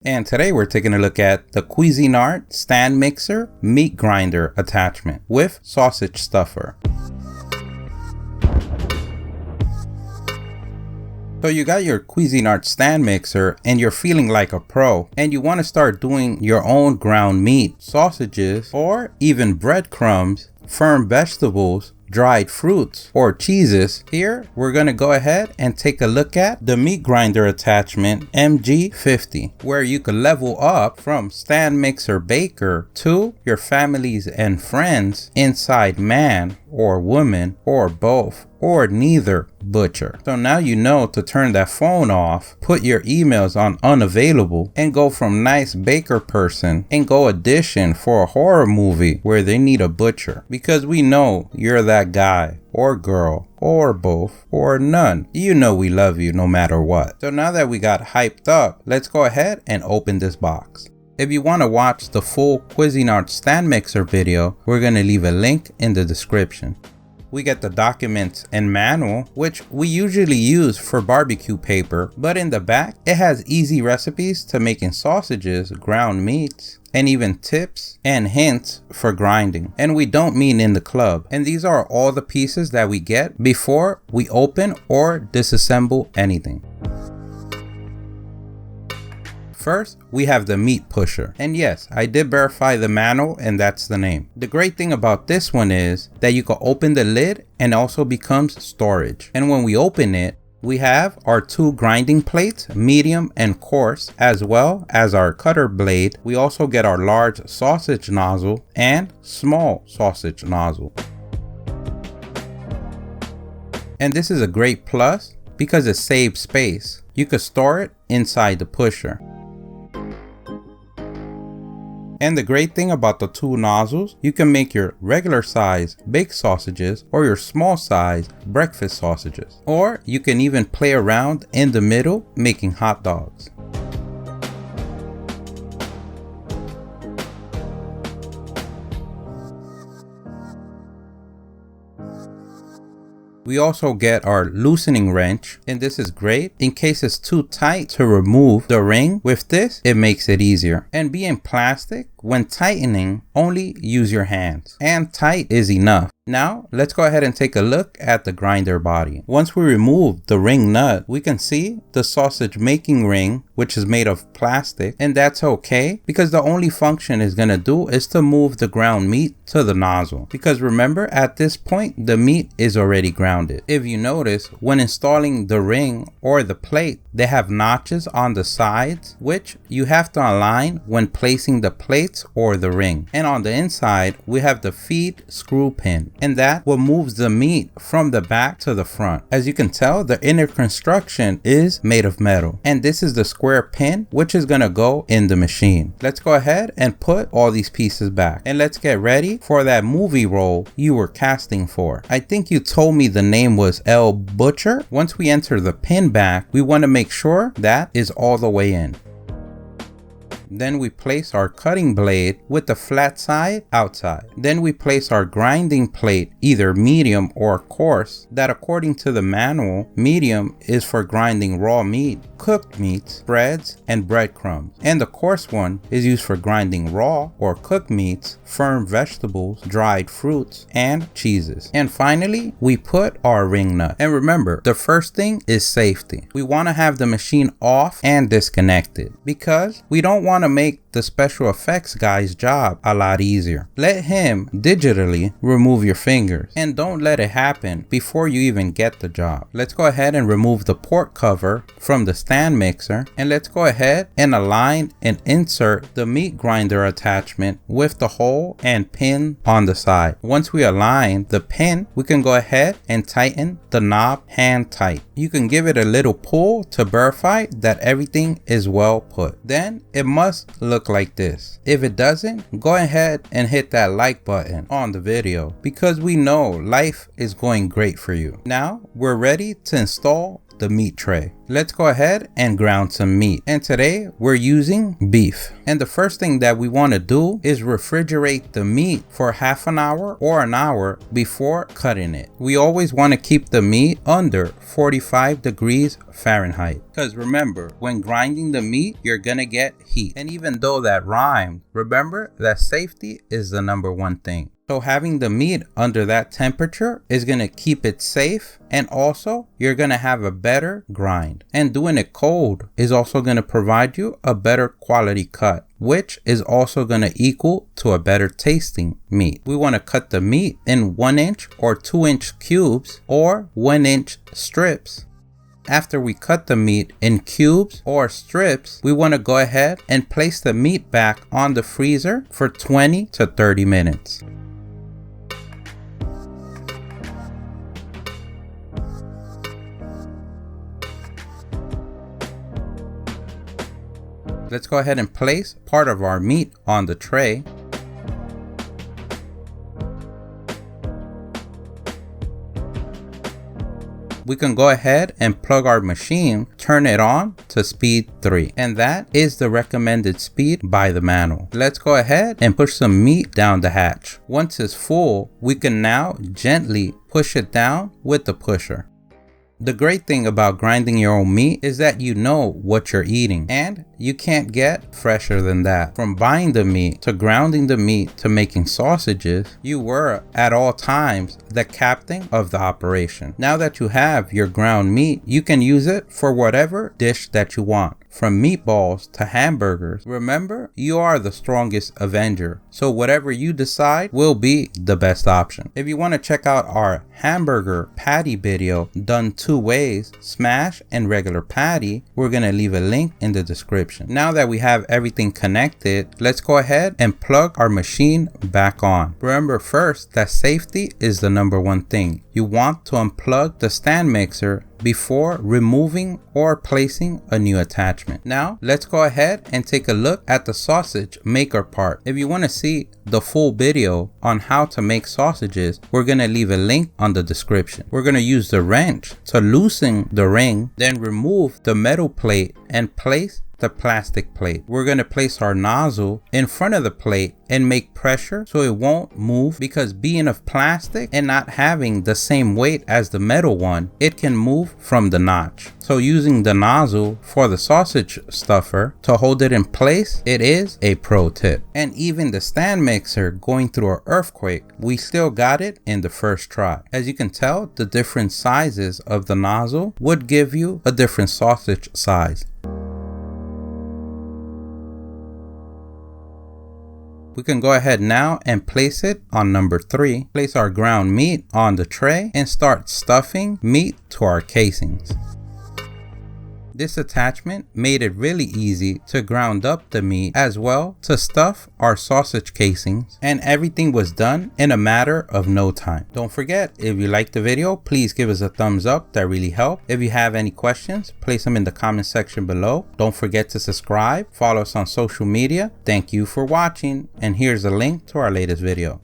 And today we're taking a look at the Cuisinart Stand Mixer meat grinder attachment with sausage stuffer. So you got your Cuisinart Stand Mixer and you're feeling like a pro and you want to start doing your own ground meat, sausages, or even breadcrumbs, firm vegetables, dried fruits, or cheeses. Here we're going to go ahead and take a look at the meat grinder attachment MG50, where you can level up from stand mixer baker to your families and friends inside man or woman or both or neither butcher. So now you know to turn that phone off, put your emails on unavailable, and go from nice baker person and go audition for a horror movie where they need a butcher, because we know you're that guy or girl or both or none. You know we love you no matter what. So now that we got hyped up, let's go ahead and open this box. If you want to watch the full Cuisinart Stand Mixer video, we're going to leave a link in the description. We get the documents and manual, which we usually use for barbecue paper, but in the back, it has easy recipes to making sausages, ground meats, and even tips and hints for grinding. And we don't mean in the club. And these are all the pieces that we get before we open or disassemble anything. First, we have the meat pusher. And yes, I did verify the manual and that's the name. The great thing about this one is that you can open the lid and also becomes storage. And when we open it, we have our two grinding plates, medium and coarse, as well as our cutter blade. We also get our large sausage nozzle and small sausage nozzle. And this is a great plus because it saves space. You could store it inside the pusher. And the great thing about the two nozzles, you can make your regular size baked sausages or your small size breakfast sausages. Or you can even play around in the middle making hot dogs. We also get our loosening wrench, and this is great in case it's too tight to remove the ring. With this, it makes it easier. And being plastic, when tightening, only use your hands, and tight is enough. Now, let's go ahead and take a look at the grinder body. Once we remove the ring nut, we can see the sausage making ring, which is made of plastic, and that's okay because the only function it's gonna do is to move the ground meat to the nozzle. Because remember, at this point, the meat is already grounded. If you notice, when installing the ring or the plate, they have notches on the sides, which you have to align when placing the plates or the ring. And on the inside, we have the feed screw pin, and that what moves the meat from the back to the front. As you can tell, the inner construction is made of metal, and this is the square pin which is gonna go in the machine. Let's go ahead and put all these pieces back, and let's get ready for that movie role you were casting for. I think you told me the name was El Butcher. Once we enter the pin back, we want to make sure that is all the way in. Then we place our cutting blade with the flat side outside. Then we place our grinding plate, either medium or coarse, that according to the manual, medium is for grinding raw meat, cooked meats, breads, and breadcrumbs. And the coarse one is used for grinding raw or cooked meats, firm vegetables, dried fruits, and cheeses. And finally, we put our ring nut. And remember, the first thing is safety. We want to have the machine off and disconnected because we don't want to make the special effects guy's job a lot easier. Let him digitally remove your fingers, and don't let it happen before you even get the job. Let's go ahead and remove the port cover from the stand mixer, and let's go ahead and align and insert the meat grinder attachment with the hole and pin on the side. Once we align the pin, we can go ahead and tighten the knob hand tight. You can give it a little pull to verify that everything is well put. Then it must look like this. If it doesn't, go ahead and hit that like button on the video because we know life is going great for you. Now we're ready to install the meat tray. Let's go ahead and ground some meat. And today we're using beef. And the first thing that we want to do is refrigerate the meat for half an hour or an hour before cutting it. We always want to keep the meat under 45 degrees Fahrenheit. Because remember, when grinding the meat, you're gonna get heat. And even though that rhymed, remember that safety is the number one thing. So having the meat under that temperature is going to keep it safe, and also you're going to have a better grind. And doing it cold is also going to provide you a better quality cut, which is also going to equal to a better tasting meat. We want to cut the meat in 1-inch or 2-inch cubes or 1-inch strips. After we cut the meat in cubes or strips, we want to go ahead and place the meat back on the freezer for 20 to 30 minutes. Let's go ahead and place part of our meat on the tray. We can go ahead and plug our machine, turn it on to speed 3. And that is the recommended speed by the manual. Let's go ahead and push some meat down the hatch. Once it's full, we can now gently push it down with the pusher. The great thing about grinding your own meat is that you know what you're eating, and you can't get fresher than that. From buying the meat to grounding the meat to making sausages, you were at all times the captain of the operation. Now that you have your ground meat, you can use it for whatever dish that you want. From meatballs to hamburgers, remember, you are the strongest avenger. So whatever you decide will be the best option. If you want to check out our hamburger patty video done 2 ways, smash and regular patty, we're going to leave a link in the description. Now that we have everything connected, let's go ahead and plug our machine back on. Remember first that safety is the number one thing. You want to unplug the stand mixer before removing or placing a new attachment. Now let's go ahead and take a look at the sausage maker part. If you want to see the full video on how to make sausages, we're going to leave a link on the description. We're going to use the wrench to loosen the ring, then remove the metal plate and place the plastic plate. We're going to place our nozzle in front of the plate and make pressure so it won't move, because being of plastic and not having the same weight as the metal one, it can move from the notch. So using the nozzle for the sausage stuffer to hold it in place, it is a pro tip. And even the stand mixer going through an earthquake, we still got it in the first try. As you can tell, the different sizes of the nozzle would give you a different sausage size. We can go ahead now and place it on number 3. Place our ground meat on the tray and start stuffing meat to our casings. This attachment made it really easy to ground up the meat as well to stuff our sausage casings, and everything was done in a matter of no time. Don't forget, if you liked the video, please give us a thumbs up. That really helped. If you have any questions, place them in the comment section below. Don't forget to subscribe, follow us on social media. Thank you for watching, and here's a link to our latest video.